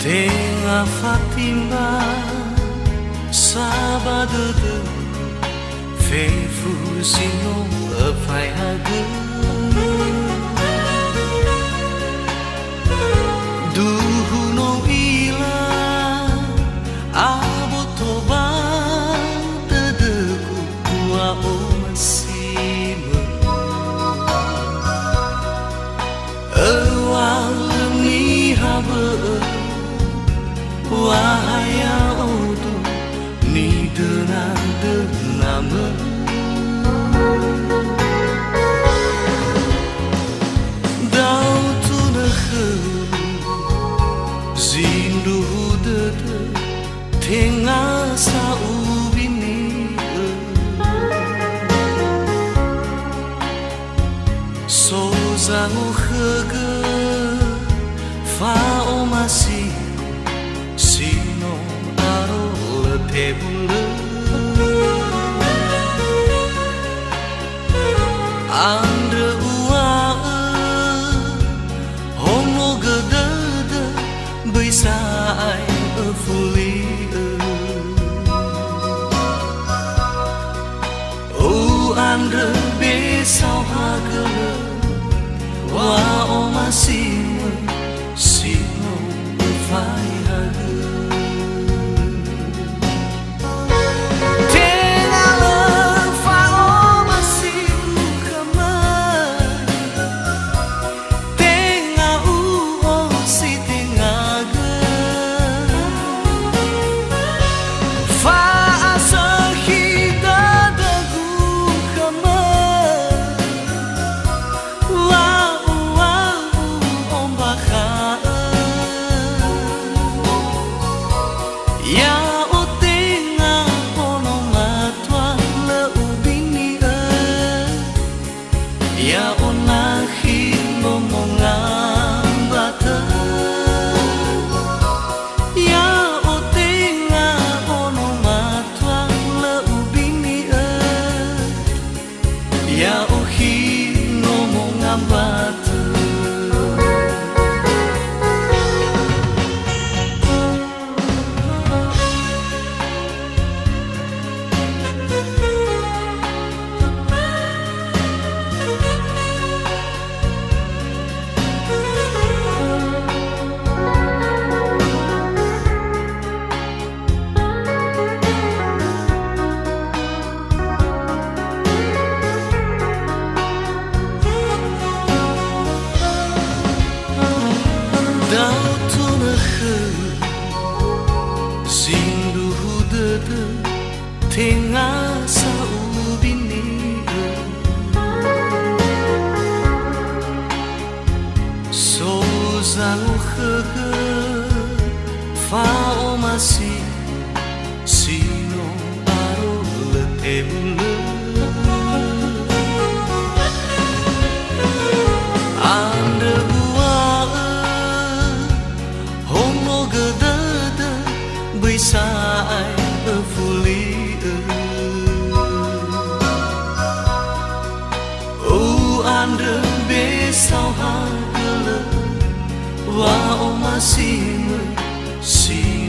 Tengah Fatima sabado de fefu sino afai hagu duhu no ila abotoba tedeku kua o masima awal ni habe wahaya odu ni denama dau tu nakhe zindu de tengah sa ubini so zangu khege fa o masih sino aro le tebule andre ua hono gedede beisai fuli o andre besau hagele wa o masih sino fai ya onahi ngomongan bata ya otenga ono matwa le ubini ya ohi ngomongan bata dau tu nakhe zindu de tengah sa ubini so zangu khege fa o masih sino aro le tebule ande beisai fuli o ande besau hagele wa o masih si